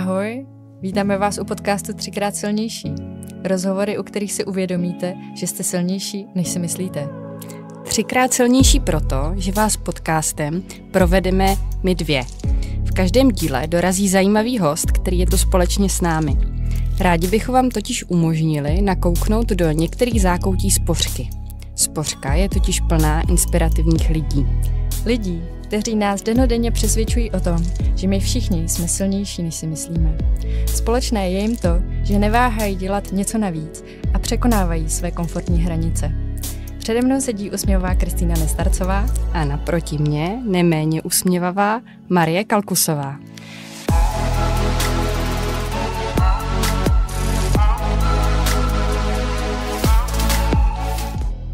Ahoj, vítáme vás u podcastu Třikrát silnější. Rozhovory, u kterých si uvědomíte, že jste silnější, než si myslíte. Třikrát silnější proto, že vás podcastem provedeme my dvě. V každém díle dorazí zajímavý host, který je tu společně s námi. Rádi bychom vám totiž umožnili nakouknout do některých zákoutí Spořky. Spořka je totiž plná inspirativních lidí. Lidí, kteří nás dennodenně přesvědčují o tom, že my všichni jsme silnější, než si myslíme. Společné je jim to, že neváhají dělat něco navíc a překonávají své komfortní hranice. Přede mnou sedí usměvavá Kristýna Nestarcová a naproti mě neméně usměvavá Marie Kalkusová.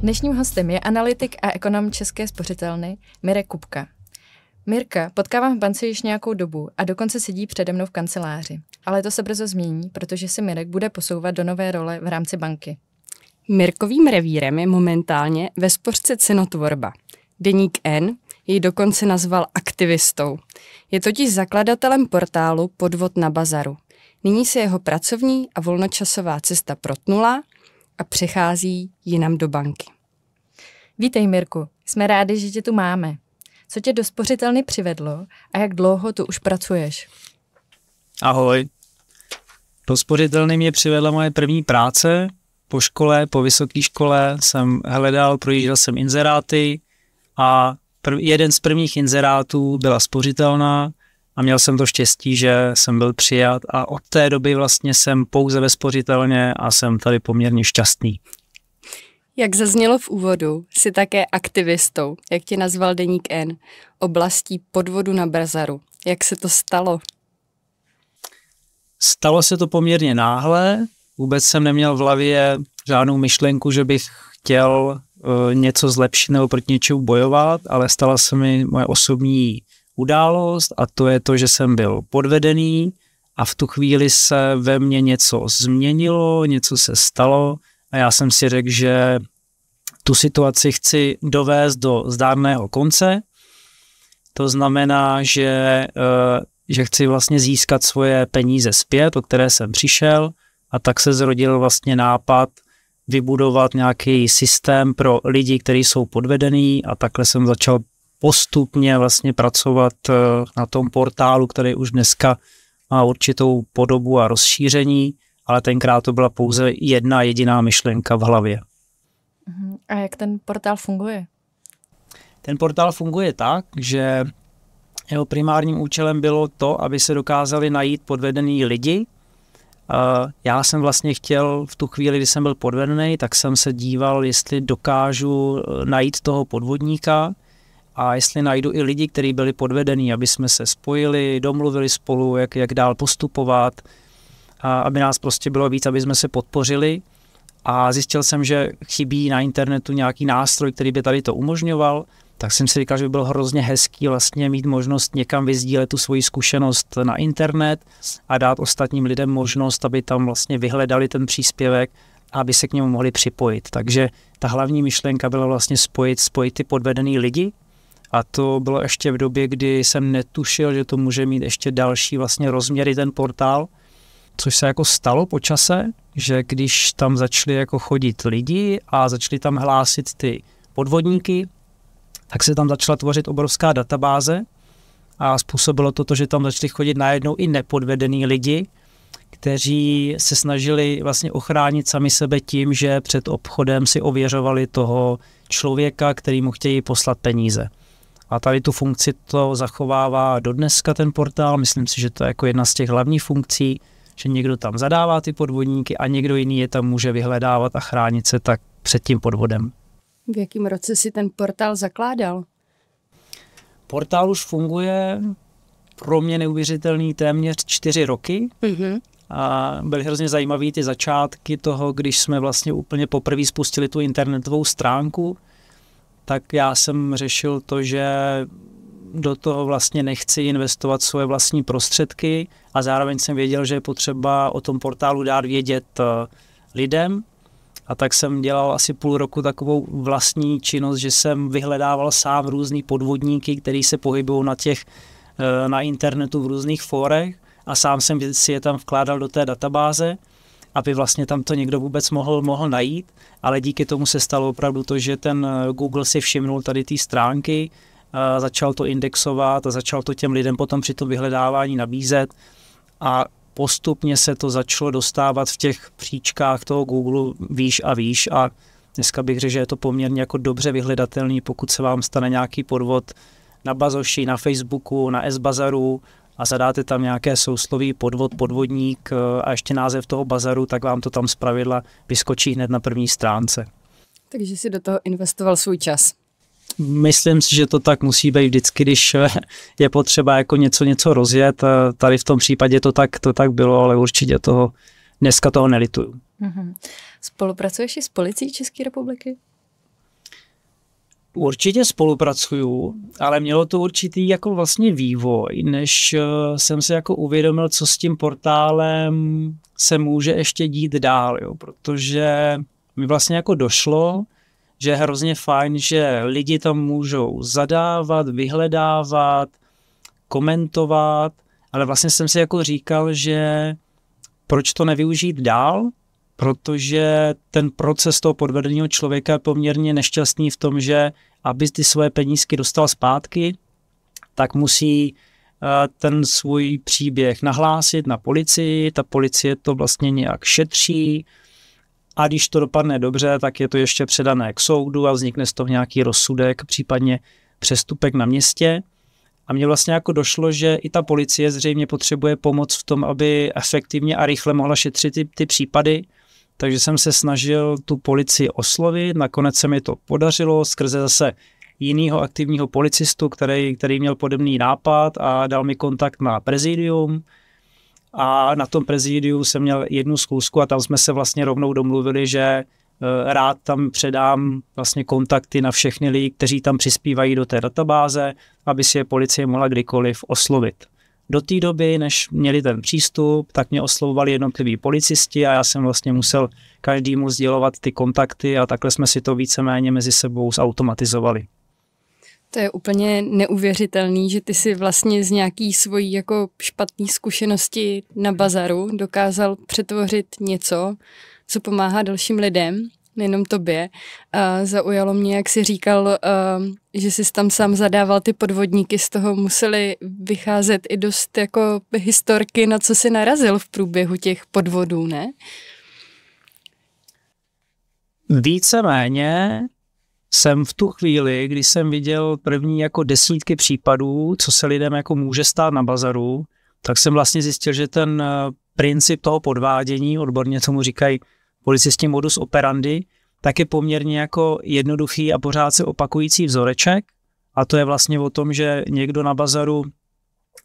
Dnešním hostem je analytik a ekonom České spořitelny Mirek Kupka. Mirka potkávám v bance již nějakou dobu a dokonce sedí přede mnou v kanceláři. Ale to se brzo změní, protože si Mirek bude posouvat do nové role v rámci banky. Mirkovým revírem je momentálně ve spořce cenotvorba. Deník N jej dokonce nazval aktivistou. Je totiž zakladatelem portálu Podvod na bazaru. Nyní se jeho pracovní a volnočasová cesta protnula a přechází jinam do banky. Vítej, Mirku, jsme rádi, že tě tu máme. Co tě do spořitelny přivedlo a jak dlouho tu už pracuješ? Ahoj. Do spořitelny mě přivedla moje první práce. Po škole, po vysoké škole jsem projížděl jsem inzeráty a jeden z prvních inzerátů byla spořitelna a měl jsem to štěstí, že jsem byl přijat a od té doby vlastně jsem pouze ve spořitelně a jsem tady poměrně šťastný. Jak zaznělo v úvodu, jsi také aktivistou, jak tě nazval Deník N, oblastí podvodu na bazaru. Jak se to stalo? Stalo se to poměrně náhle. Vůbec jsem neměl v hlavě žádnou myšlenku, že bych chtěl něco zlepšit nebo proti něčemu bojovat, ale stala se mi moje osobní událost a to je to, že jsem byl podvedený a v tu chvíli se ve mně něco změnilo, něco se stalo a já jsem si řekl, že tu situaci chci dovést do zdárného konce. To znamená, že chci vlastně získat svoje peníze zpět, o které jsem přišel. A tak se zrodil vlastně nápad vybudovat nějaký systém pro lidi, kteří jsou podvedení a takhle jsem začal postupně vlastně pracovat na tom portálu, který už dneska má určitou podobu a rozšíření, ale tenkrát to byla pouze jedna jediná myšlenka v hlavě. A jak ten portál funguje? Ten portál funguje tak, že jeho primárním účelem bylo to, aby se dokázali najít podvedení lidi. Já jsem vlastně chtěl v tu chvíli, kdy jsem byl podvedený, tak jsem se díval, jestli dokážu najít toho podvodníka a jestli najdu i lidi, kteří byli podvedení, aby jsme se spojili, domluvili spolu, jak dál postupovat, aby nás prostě bylo víc, aby jsme se podpořili. A zjistil jsem, že chybí na internetu nějaký nástroj, který by tady to umožňoval, tak jsem si říkal, že by bylo hrozně hezký vlastně mít možnost někam vyzdílet tu svoji zkušenost na internet a dát ostatním lidem možnost, aby tam vlastně vyhledali ten příspěvek a aby se k němu mohli připojit. Takže ta hlavní myšlenka byla vlastně spojit ty podvedený lidi a to bylo ještě v době, kdy jsem netušil, že to může mít ještě další vlastně rozměry ten portál, což se jako stalo po čase, že když tam začali jako chodit lidi a začali tam hlásit ty podvodníky, tak se tam začala tvořit obrovská databáze a způsobilo to, že tam začali chodit najednou i nepodvedený lidi, kteří se snažili vlastně ochránit sami sebe tím, že před obchodem si ověřovali toho člověka, který mu chtějí poslat peníze. A tady tu funkci to zachovává dodneska ten portál, myslím si, že to je jako jedna z těch hlavních funkcí, že někdo tam zadává ty podvodníky a někdo jiný je tam může vyhledávat a chránit se tak před tím podvodem. V jakém roce si ten portál zakládal? Portál už funguje pro mě neuvěřitelný téměř 4 roky. Mm-hmm. A byly hrozně zajímavý ty začátky toho, když jsme vlastně úplně poprvé spustili tu internetovou stránku, tak já jsem řešil to, že do toho vlastně nechci investovat svoje vlastní prostředky a zároveň jsem věděl, že je potřeba o tom portálu dát vědět lidem. A tak jsem dělal asi půl roku takovou vlastní činnost, že jsem vyhledával sám různý podvodníky, který se pohybují na internetu v různých fórech a sám jsem si je tam vkládal do té databáze, aby vlastně tam to někdo vůbec mohl najít, ale díky tomu se stalo opravdu to, že ten Google si všimnul tady ty stránky, začal to indexovat a začal to těm lidem potom při tom vyhledávání nabízet a postupně se to začalo dostávat v těch příčkách toho Google výš a výš a dneska bych řekl, že je to poměrně jako dobře vyhledatelný, pokud se vám stane nějaký podvod na Bazoši, na Facebooku, na S-Bazaru a zadáte tam nějaké sousloví podvodník a ještě název toho bazaru, tak vám to tam zpravidla vyskočí hned na první stránce. Takže si do toho investoval svůj čas. Myslím si, že to tak musí být vždycky, když je potřeba jako něco rozjet. Tady v tom případě to tak bylo, ale určitě dneska toho nelituju. Mm-hmm. Spolupracuješ i s policií České republiky? Určitě spolupracuju, ale mělo to určitý jako vlastně vývoj, než jsem si jako uvědomil, co s tím portálem se může ještě dít dál, jo, protože mi vlastně jako došlo, že je hrozně fajn, že lidi tam můžou zadávat, vyhledávat, komentovat, ale vlastně jsem si jako říkal, že proč to nevyužít dál, protože ten proces toho podvedeného člověka je poměrně nešťastný v tom, že aby ty svoje penízky dostal zpátky, tak musí ten svůj příběh nahlásit na policii, ta policie to vlastně nějak šetří a když to dopadne dobře, tak je to ještě předané k soudu a vznikne z toho nějaký rozsudek, případně přestupek na městě. A mně vlastně jako došlo, že i ta policie zřejmě potřebuje pomoc v tom, aby efektivně a rychle mohla šetřit ty případy, takže jsem se snažil tu policii oslovit, nakonec se mi to podařilo skrze zase jinýho aktivního policistu, který měl podobný nápad a dal mi kontakt na prezidium a na tom prezidiu jsem měl jednu schůzku a tam jsme se vlastně rovnou domluvili, že rád tam předám vlastně kontakty na všechny lidi, kteří tam přispívají do té databáze, aby si je policie mohla kdykoliv oslovit. Do té doby, než měli ten přístup, tak mě oslovovali jednotliví policisti a já jsem vlastně musel každému sdělovat ty kontakty a takhle jsme si to víceméně mezi sebou zautomatizovali. To je úplně neuvěřitelný, že ty si vlastně z nějaký svojí jako špatné zkušenosti na bazaru dokázal přetvořit něco, co pomáhá dalším lidem, nejenom tobě. A zaujalo mě, jak jsi říkal, že jsi tam sám zadával ty podvodníky, z toho museli vycházet i dost jako historky, na co jsi narazil v průběhu těch podvodů, ne? Víceméně jsem v tu chvíli, kdy jsem viděl první jako desítky případů, co se lidem jako může stát na bazaru, tak jsem vlastně zjistil, že ten princip toho podvádění, odborně tomu říkají policisti modus operandi, tak je poměrně jako jednoduchý a pořád se opakující vzoreček a to je vlastně o tom, že někdo na bazaru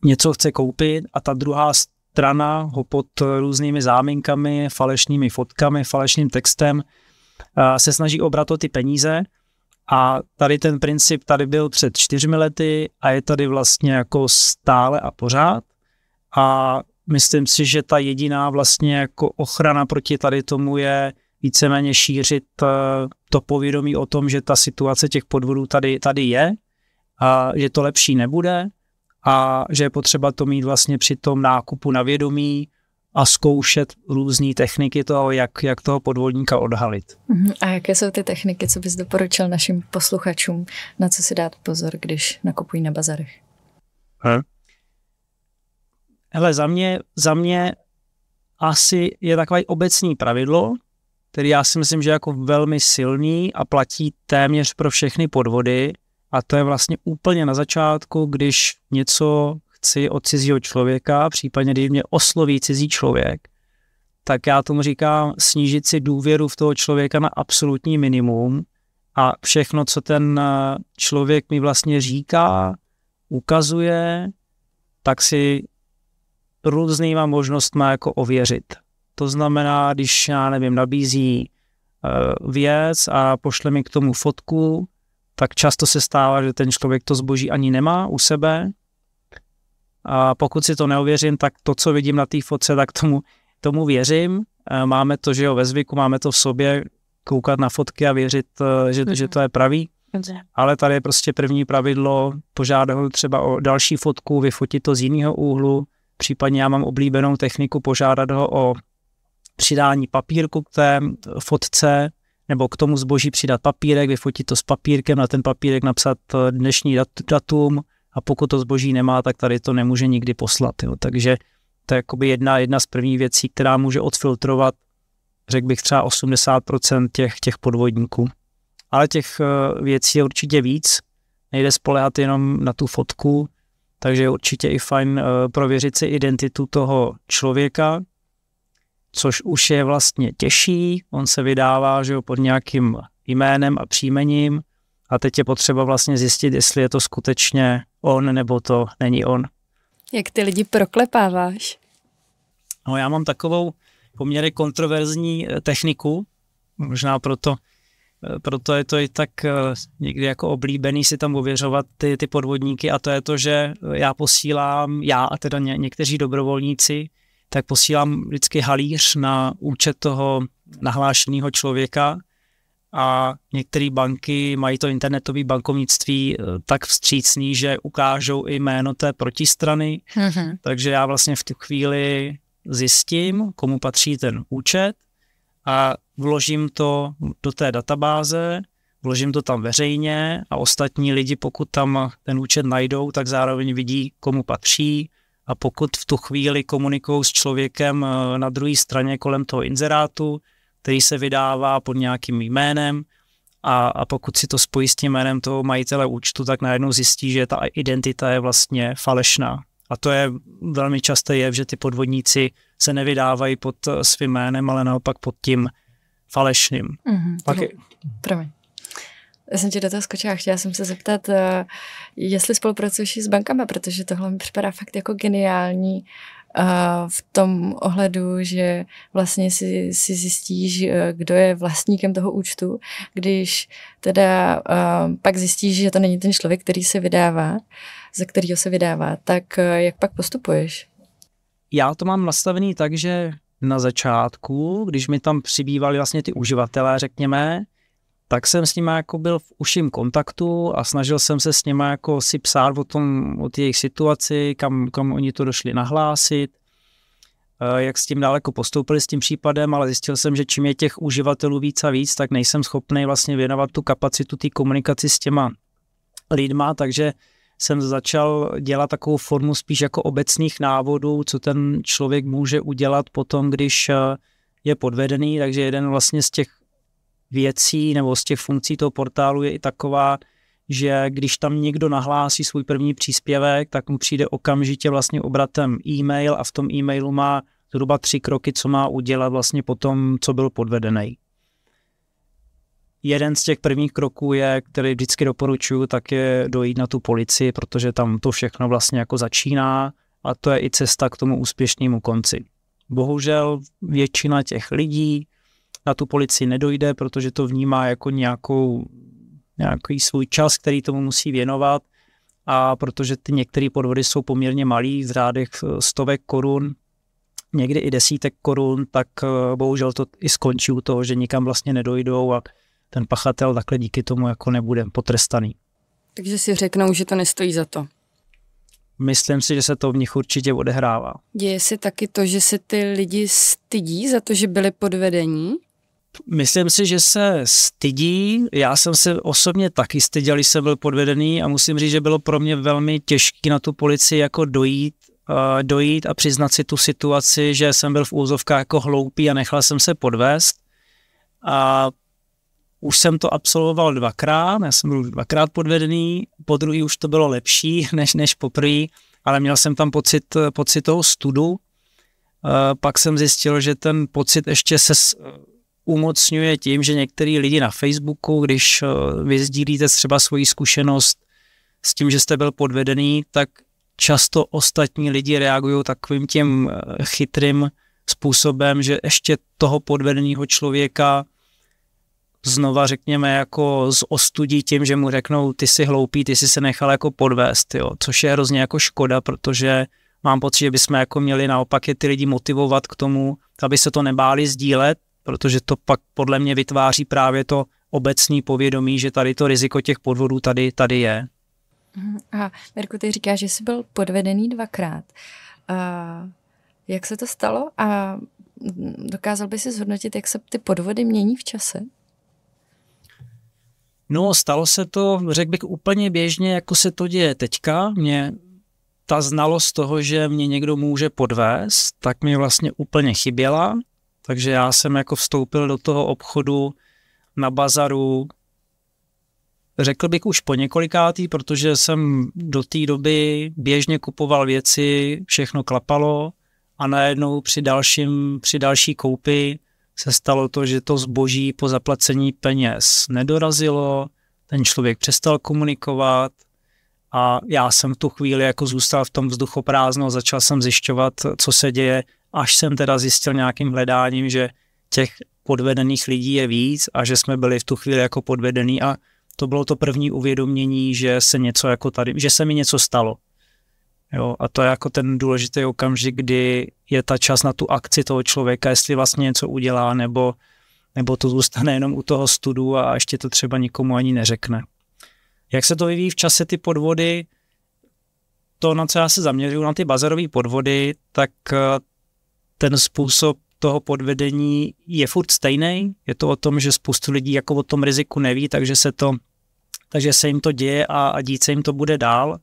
něco chce koupit a ta druhá strana ho pod různými záminkami, falešnými fotkami, falešným textem se snaží obrat o ty peníze a tady ten princip tady byl před 4 lety a je tady vlastně jako stále a pořád a myslím si, že ta jediná vlastně jako ochrana proti tady tomu je víceméně šířit to povědomí o tom, že ta situace těch podvodů tady je a že to lepší nebude a že je potřeba to mít vlastně při tom nákupu na vědomí a zkoušet různé techniky toho, jak toho podvodníka odhalit. A jaké jsou ty techniky, co bys doporučil našim posluchačům, na co si dát pozor, když nakupují na bazarech? Hele, za mě asi je takové obecné pravidlo, který já si myslím, že je jako velmi silný a platí téměř pro všechny podvody a to je vlastně úplně na začátku, když něco chci od cizího člověka, případně když mě osloví cizí člověk, tak já tomu říkám snížit si důvěru v toho člověka na absolutní minimum a všechno, co ten člověk mi vlastně říká, ukazuje, tak si různýma možnostma jako ověřit. To znamená, když já nevím, nabízí věc a pošle mi k tomu fotku, tak často se stává, že ten člověk to zboží ani nemá u sebe. A pokud si to neověřím, tak to, co vidím na té fotce, tak tomu věřím. Máme to, že jo, ve zvyku, máme to v sobě, koukat na fotky a věřit, že to je pravý. Ale tady je prostě první pravidlo, požádat ho třeba o další fotku, vyfotit to z jiného úhlu, Případně já mám oblíbenou techniku požádat ho o přidání papírku k té fotce, nebo k tomu zboží přidat papírek, vyfotit to s papírkem, na ten papírek napsat dnešní datum a pokud to zboží nemá, tak tady to nemůže nikdy poslat. Jo. Takže to je jakoby jedna z prvních věcí, která může odfiltrovat, řekl bych třeba 80% těch podvodníků. Ale těch věcí je určitě víc, nejde spoléhat jenom na tu fotku, takže je určitě i fajn prověřit si identitu toho člověka, což už je vlastně těžší, on se vydává, že jo, pod nějakým jménem a příjmením a teď je potřeba vlastně zjistit, jestli je to skutečně on, nebo to není on. Jak ty lidi proklepáváš? No, já mám takovou poměrně kontroverzní techniku, možná proto je to i tak někdy jako oblíbený si tam ověřovat ty podvodníky a to je to, že já posílám, a teda někteří dobrovolníci, tak posílám vždycky halíř na účet toho nahlášeného člověka a některé banky mají to internetové bankovnictví tak vstřícný, že ukážou i jméno té protistrany, takže já vlastně v tu chvíli zjistím, komu patří ten účet a vložím to do té databáze, vložím to tam veřejně a ostatní lidi, pokud tam ten účet najdou, tak zároveň vidí, komu patří a pokud v tu chvíli komunikují s člověkem na druhé straně kolem toho inzerátu, který se vydává pod nějakým jménem a pokud si to spojí s tím jménem toho majitele účtu, tak najednou zjistí, že ta identita je vlastně falešná. A to je velmi časté jev, že ty podvodníci se nevydávají pod svým jménem, ale naopak pod tím falešným. Promiň. Já jsem ti do toho skočila. Chtěla jsem se zeptat, jestli spolupracuješ s bankami, protože tohle mi připadá fakt jako geniální v tom ohledu, že vlastně si zjistíš, kdo je vlastníkem toho účtu, když teda pak zjistíš, že to není ten člověk, který se vydává, za kterýho se vydává, tak jak pak postupuješ? Já to mám nastavený tak, že na začátku, když mi tam přibývali vlastně ty uživatelé, řekněme, tak jsem s nimi jako byl v užším kontaktu a snažil jsem se s nimi jako si psát o té jejich situaci, kam oni to došli nahlásit, jak s tím daleko postoupili s tím případem, ale zjistil jsem, že čím je těch uživatelů víc a víc, tak nejsem schopný vlastně věnovat tu kapacitu té komunikaci s těma lidma, takže jsem začal dělat takovou formu spíš jako obecných návodů, co ten člověk může udělat potom, když je podvedený, takže jeden vlastně z těch věcí nebo z těch funkcí toho portálu je i taková, že když tam někdo nahlásí svůj první příspěvek, tak mu přijde okamžitě vlastně obratem e-mail a v tom e-mailu má zhruba 3 kroky, co má udělat vlastně potom, co byl podvedený. Jeden z těch prvních kroků je, který vždycky doporučuji, tak je dojít na tu policii, protože tam to všechno vlastně jako začíná a to je i cesta k tomu úspěšnému konci. Bohužel většina těch lidí na tu policii nedojde, protože to vnímá jako nějaký svůj čas, který tomu musí věnovat a protože ty některé podvody jsou poměrně malý, v řádech stovek korun, někdy i desítek korun, tak bohužel to i skončí u toho, že nikam vlastně nedojdou a ten pachatel takhle díky tomu jako nebude potrestaný. Takže si řeknou, že to nestojí za to. Myslím si, že se to v nich určitě odehrává. Děje se taky to, že se ty lidi stydí za to, že byli podvedení? Myslím si, že se stydí. Já jsem se osobně taky styděl, když jsem byl podvedený a musím říct, že bylo pro mě velmi těžké na tu policii jako dojít a přiznat si tu situaci, že jsem byl v úzovkách jako hloupý a nechal jsem se podvést. A už jsem to absolvoval 2krát, já jsem byl 2krát podvedený, po druhý už to bylo lepší než poprvé, ale měl jsem tam pocit toho studu. Pak jsem zjistil, že ten pocit ještě se umocňuje tím, že některý lidi na Facebooku, když vy sdílíte třeba svoji zkušenost s tím, že jste byl podvedený, tak často ostatní lidi reagují takovým tím chytrým způsobem, že ještě toho podvedeného člověka znova řekněme jako zostudí tím, že mu řeknou ty jsi hloupý, ty jsi se nechal jako podvést, jo, což je hrozně jako škoda, protože mám pocit, že bychom jako měli naopak je ty lidi motivovat k tomu, aby se to nebáli sdílet, protože to pak podle mě vytváří právě to obecné povědomí, že tady to riziko těch podvodů tady je. A Mirku, ty říkáš, že jsi byl podvedený 2krát. Jak se to stalo a dokázal by si zhodnotit, jak se ty podvody mění v čase? No, stalo se to, řekl bych, úplně běžně, jako se to děje teďka. Mě ta znalost toho, že mě někdo může podvést, tak mi vlastně úplně chyběla. Takže já jsem jako vstoupil do toho obchodu na bazaru, řekl bych už po několikátý, protože jsem do té doby běžně kupoval věci, všechno klapalo a najednou při další koupi se stalo to, že to zboží po zaplacení peněz nedorazilo, ten člověk přestal komunikovat a já jsem v tu chvíli jako zůstal v tom vzduchoprázdnu, začal jsem zjišťovat, co se děje, až jsem teda zjistil nějakým hledáním, že těch podvedených lidí je víc a že jsme byli v tu chvíli jako podvedení a to bylo to první uvědomění, že se něco jako tady, že se mi něco stalo. Jo, a to je jako ten důležitý okamžik, kdy je ta čas na tu akci toho člověka, jestli vlastně něco udělá, nebo to zůstane jenom u toho studu a ještě to třeba nikomu ani neřekne. Jak se to vyvíjí v čase ty podvody, to, na co já se zaměřuju, na ty bazarové podvody, tak ten způsob toho podvedení je furt stejný. Je to o tom, že spoustu lidí jako o tom riziku neví, takže se jim to děje a dít se jim to bude dál.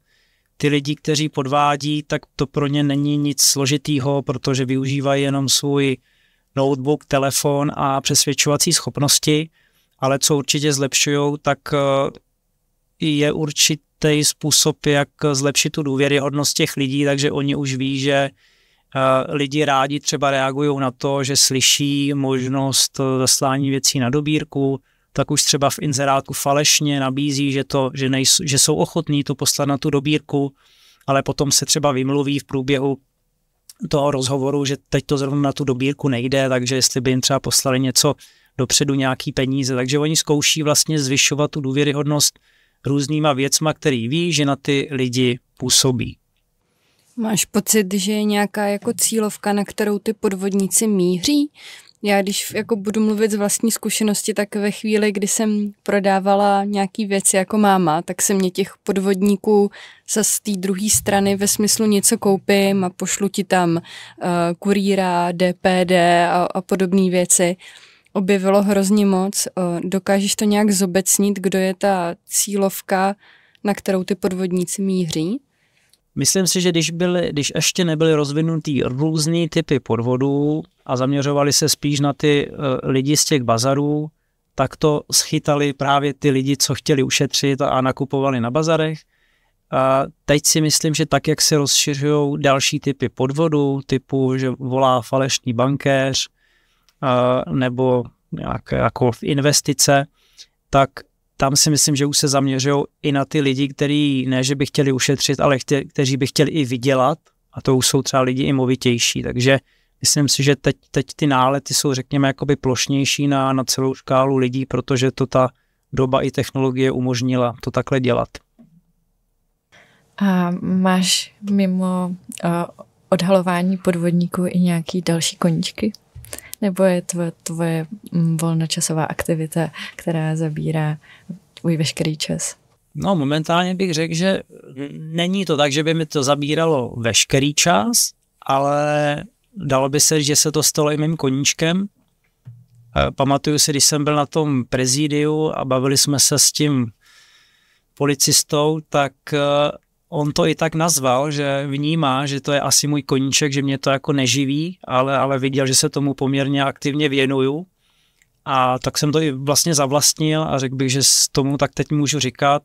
Ty lidi, kteří podvádí, tak to pro ně není nic složitýho, protože využívají jenom svůj notebook, telefon a přesvědčovací schopnosti, ale co určitě zlepšujou, tak je určitý způsob, jak zlepšit tu důvěryhodnost těch lidí, takže oni už ví, že lidi rádi třeba reagují na to, že slyší možnost zaslání věcí na dobírku, tak už třeba v inzerátu falešně nabízí, že jsou ochotní to poslat na tu dobírku, ale potom se třeba vymluví v průběhu toho rozhovoru, že teď to zrovna na tu dobírku nejde, takže jestli by jim třeba poslali něco dopředu, nějaký peníze, takže oni zkouší vlastně zvyšovat tu důvěryhodnost různýma věcma, který ví, že na ty lidi působí. Máš pocit, že je nějaká jako cílovka, na kterou ty podvodníci míří? Já když jako budu mluvit z vlastní zkušenosti, tak ve chvíli, kdy jsem prodávala nějaký věci jako máma, tak se mě těch podvodníků z té druhé strany ve smyslu něco koupím a pošlu ti tam kurýra, DPD a podobné věci objevilo hrozně moc. Dokážeš to nějak zobecnit, kdo je ta cílovka, na kterou ty podvodníci míří? Myslím si, že když ještě nebyly rozvinutý různý typy podvodů a zaměřovali se spíš na ty lidi z těch bazarů, tak to schytali právě ty lidi, co chtěli ušetřit a nakupovali na bazarech. A teď si myslím, že tak, jak se rozšiřují další typy podvodů, typu, že volá falešný bankéř nebo nějaké jako investice, tak tam si myslím, že už se zaměřují i na ty lidi, kteří ne, že by chtěli ušetřit, ale kteří by chtěli i vydělat a to už jsou třeba lidi i movitější. Takže myslím si, že teď ty nálety jsou, řekněme, jakoby plošnější na celou škálu lidí, protože to ta doba i technologie umožnila to takhle dělat. A máš mimo odhalování podvodníků i nějaký další koníčky? Nebo je tvoje volnočasová aktivita, která zabírá tvůj veškerý čas? No, momentálně bych řekl, že není to tak, že by mi to zabíralo veškerý čas, ale dalo by se, že se to stalo i mým koníčkem. Pamatuju si, když jsem byl na tom prezidiu a bavili jsme se s tím policistou, tak on to i tak nazval, že vnímá, že to je asi můj koníček, že mě to jako neživí, ale viděl, že se tomu poměrně aktivně věnuju. A tak jsem to i vlastně zavlastnil a řekl bych, že tomu tak teď můžu říkat,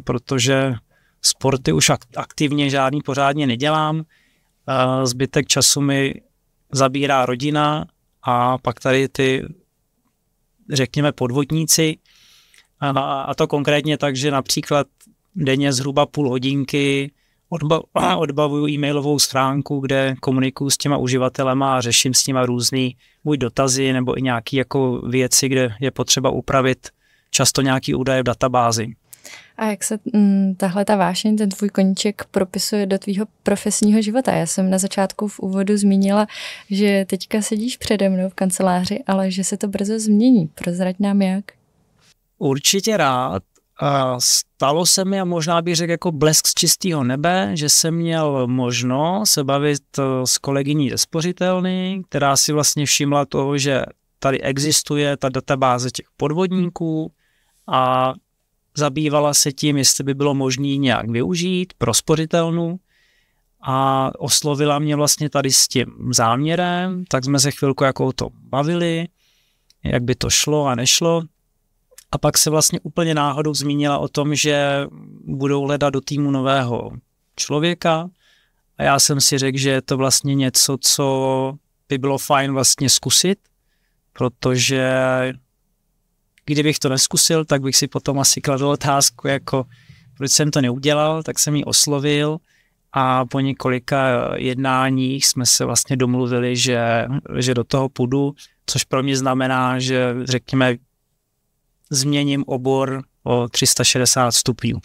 protože sporty už aktivně žádný pořádně nedělám. Zbytek času mi zabírá rodina a pak tady ty, řekněme, podvodníci. A to konkrétně tak, že například denně zhruba půl hodinky odbavuju e-mailovou schránku, kde komunikuju s těma uživatelema a řeším s nima různý buď dotazy nebo i nějaké jako věci, kde je potřeba upravit často nějaký údaje v databázi. A jak se tahle ta vášeň, ten tvůj koníček propisuje do tvýho profesního života? Já jsem na začátku v úvodu zmínila, že teďka sedíš přede mnou v kanceláři, ale že se to brzo změní. Prozrať nám jak. Určitě rád, Stalo se mi, a možná bych řekl jako blesk z čistého nebe, že jsem měl možnost se bavit s kolegyní ze spořitelny, která si vlastně všimla toho, že tady existuje ta databáze těch podvodníků a zabývala se tím, jestli by bylo možné nějak využít pro spořitelnu a oslovila mě vlastně tady s tím záměrem, tak jsme se chvilku jako o tom bavili, jak by to šlo a nešlo. A pak se vlastně úplně náhodou zmínila o tom, že budou hledat do týmu nového člověka a já jsem si řekl, že je to vlastně něco, co by bylo fajn vlastně zkusit, protože kdybych to neskusil, tak bych si potom asi kladl otázku, jako proč jsem to neudělal, tak jsem ji oslovil a po několika jednáních jsme se vlastně domluvili, že do toho půjdu, což pro mě znamená, že řekněme změním obor o 360 stupňů.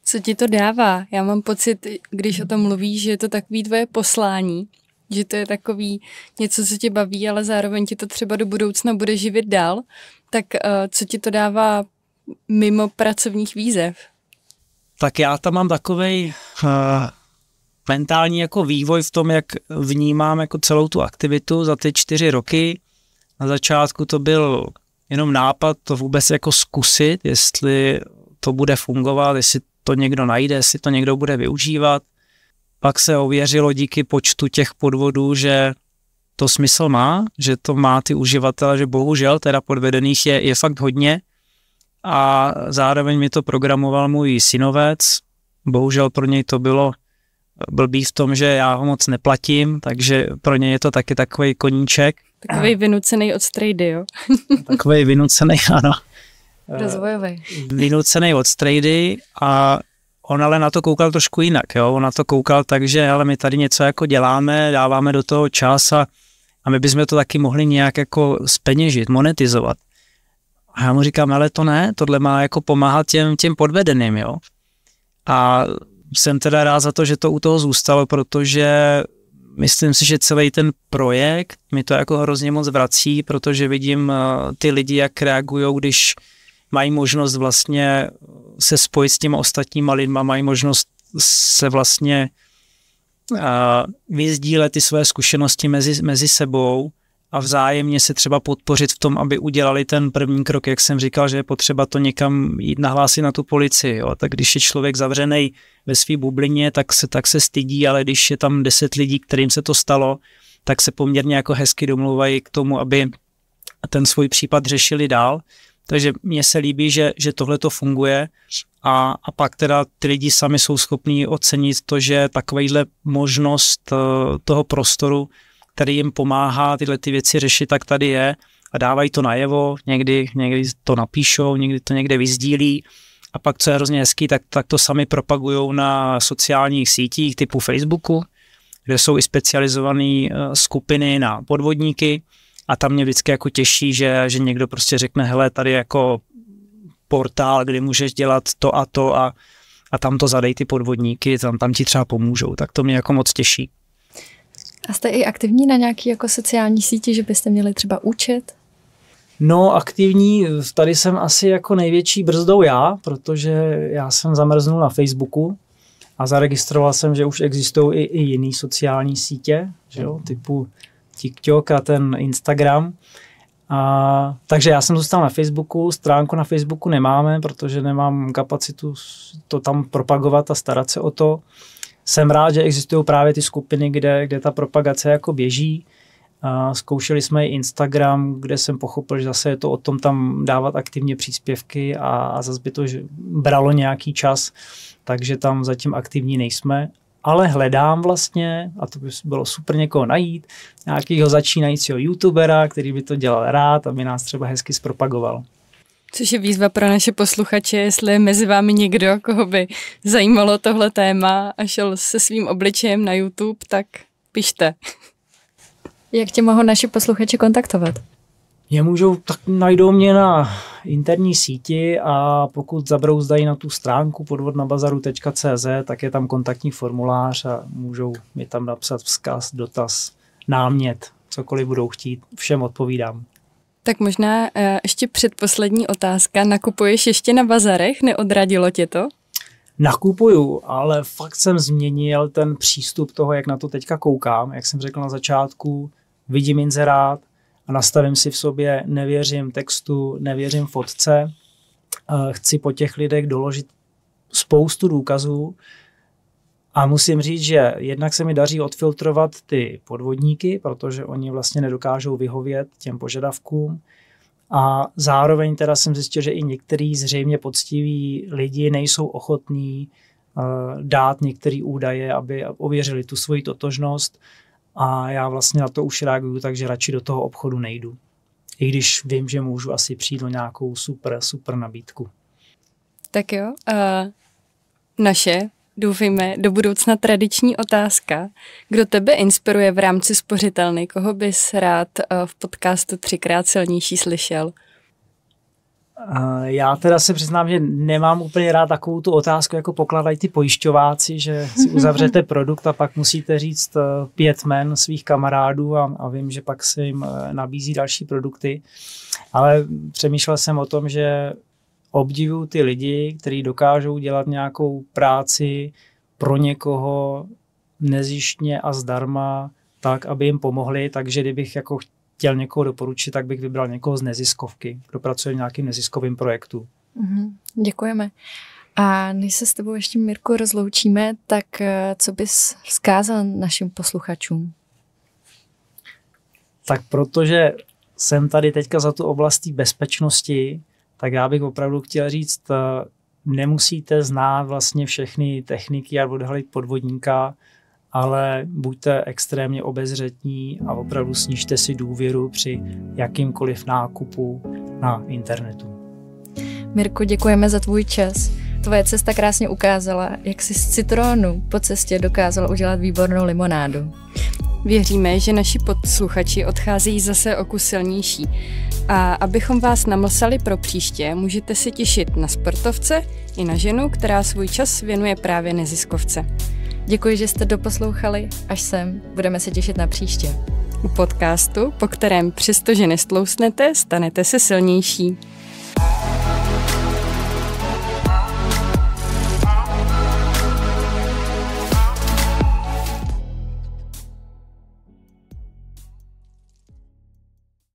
Co ti to dává? Já mám pocit, když o tom mluvíš, že je to takový tvoje poslání, že to je takový něco, co tě baví, ale zároveň ti to třeba do budoucna bude živit dál. Tak co ti to dává mimo pracovních výzev? Tak já tam mám takovej mentální jako vývoj v tom, jak vnímám jako celou tu aktivitu za ty 4 roky. Na začátku to byl jenom nápad to vůbec jako zkusit, jestli to bude fungovat, jestli to někdo najde, jestli to někdo bude využívat. Pak se ověřilo díky počtu těch podvodů, že to smysl má, že to má ty uživatele, že bohužel teda podvedených je fakt hodně a zároveň mi to programoval můj synovec. Bohužel pro něj to bylo blbý v tom, že já ho moc neplatím, takže pro něj je to taky takový koníček. Takovej vynucený od strejdy, jo? Takovej vynucený, ano. Rozvojový. Vynucený od strejdy a on ale na to koukal trošku jinak, jo? On na to koukal tak, že ale my tady něco jako děláme, dáváme do toho čas a my bychom to taky mohli nějak jako zpeněžit, monetizovat. A já mu říkám, ale to ne, tohle má jako pomáhat těm podvedeným, jo? A jsem teda rád za to, že to u toho zůstalo, protože myslím si, že celý ten projekt mi to jako hrozně moc vrací, protože vidím ty lidi, jak reagují, když mají možnost vlastně se spojit s těma ostatníma lidma, mají možnost se vlastně vyzdílet ty své zkušenosti mezi sebou a vzájemně se třeba podpořit v tom, aby udělali ten první krok, jak jsem říkal, že je potřeba to někam jít nahlásit na tu policii. Jo. Tak když je člověk zavřený ve své bublině, tak se stydí, ale když je tam 10 lidí, kterým se to stalo, tak se poměrně jako hezky domluvají k tomu, aby ten svůj případ řešili dál. Takže mně se líbí, že tohle to funguje a pak teda ty lidi sami jsou schopní ocenit to, že takovýhle možnost toho prostoru, který jim pomáhá tyhle ty věci řešit, tak tady je a dávají to najevo, někdy to napíšou, někdy to někde vyzdílí a pak, co je hrozně hezký, tak to sami propagujou na sociálních sítích typu Facebooku, kde jsou i specializované skupiny na podvodníky a tam mě vždycky jako těší, že někdo prostě řekne, hele, tady jako portál, kde můžeš dělat to a tam to zadej ty podvodníky, tam ti třeba pomůžou, tak to mě jako moc těší. A jste i aktivní na nějaký jako sociální síti, že byste měli třeba účet? No aktivní, tady jsem asi jako největší brzdou já, protože já jsem zamrznul na Facebooku a zaregistroval jsem, že už existují i jiný sociální sítě, že jo, typu TikTok a ten Instagram. Takže já jsem zůstal na Facebooku, stránku na Facebooku nemáme, protože nemám kapacitu to tam propagovat a starat se o to. Jsem rád, že existují právě ty skupiny, kde ta propagace jako běží. Zkoušeli jsme i Instagram, kde jsem pochopil, že zase je to o tom tam dávat aktivně příspěvky a zase by to bralo nějaký čas, takže tam zatím aktivní nejsme. Ale hledám vlastně, a to by bylo super někoho najít, nějakého začínajícího youtubera, který by to dělal rád, aby nás třeba hezky zpropagoval. Což je výzva pro naše posluchače, jestli je mezi vámi někdo, koho by zajímalo tohle téma a šel se svým obličejem na YouTube, tak pište. Jak tě mohou naši posluchači kontaktovat? Tak najdou mě na interní síti a pokud zabrouzdají na tu stránku podvodnabazaru.cz, tak je tam kontaktní formulář a můžou mi tam napsat vzkaz, dotaz, námět, cokoliv budou chtít. Všem odpovídám. Tak možná ještě předposlední otázka. Nakupuješ ještě na bazarech? Neodradilo tě to? Nakupuju, ale fakt jsem změnil ten přístup toho, jak na to teďka koukám. Jak jsem řekl na začátku, vidím inzerát a nastavím si v sobě, nevěřím textu, nevěřím fotce. Chci po těch lidech doložit spoustu důkazů a musím říct, že jednak se mi daří odfiltrovat ty podvodníky, protože oni vlastně nedokážou vyhovět těm požadavkům. A zároveň teda jsem zjistil, že i některý zřejmě poctiví lidi nejsou ochotní dát některé údaje, aby ověřili tu svoji totožnost. A já vlastně na to už reaguju, takže radši do toho obchodu nejdu. I když vím, že můžu asi přijít do nějakou super nabídku. Tak jo, naše, doufejme, do budoucna tradiční otázka. Kdo tebe inspiruje v rámci spořitelny? Koho bys rád v podcastu 3x silnější slyšel? Já teda se přiznám, že nemám úplně rád takovou tu otázku, jako pokládají ty pojišťováci, že si uzavřete produkt a pak musíte říct 5 jmen svých kamarádů a vím, že pak se jim nabízí další produkty. Ale přemýšlel jsem o tom, že obdivuju ty lidi, kteří dokážou dělat nějakou práci pro někoho nezištně a zdarma, tak, aby jim pomohli. Takže kdybych jako chtěl někoho doporučit, tak bych vybral někoho z neziskovky, kdo pracuje v nějakým neziskovým projektu. Děkujeme. A než se s tebou ještě, Mirku, rozloučíme, tak co bys vzkázal našim posluchačům? Tak protože jsem tady teďka za tu oblastí bezpečnosti, tak já bych opravdu chtěl říct, nemusíte znát vlastně všechny techniky a odhalit podvodníka, ale buďte extrémně obezřetní a opravdu snižte si důvěru při jakýmkoliv nákupu na internetu. Mirku, děkujeme za tvůj čas. Tvoje cesta krásně ukázala, jak jsi z citronu po cestě dokázal udělat výbornou limonádu. Věříme, že naši posluchači odcházejí zase o kus silnější. A abychom vás namlsali pro příště, můžete se těšit na sportovce i na ženu, která svůj čas věnuje právě neziskovce. Děkuji, že jste doposlouchali až sem. Budeme se těšit na příště. U podcastu, po kterém přestože nestlousnete, stanete se silnější.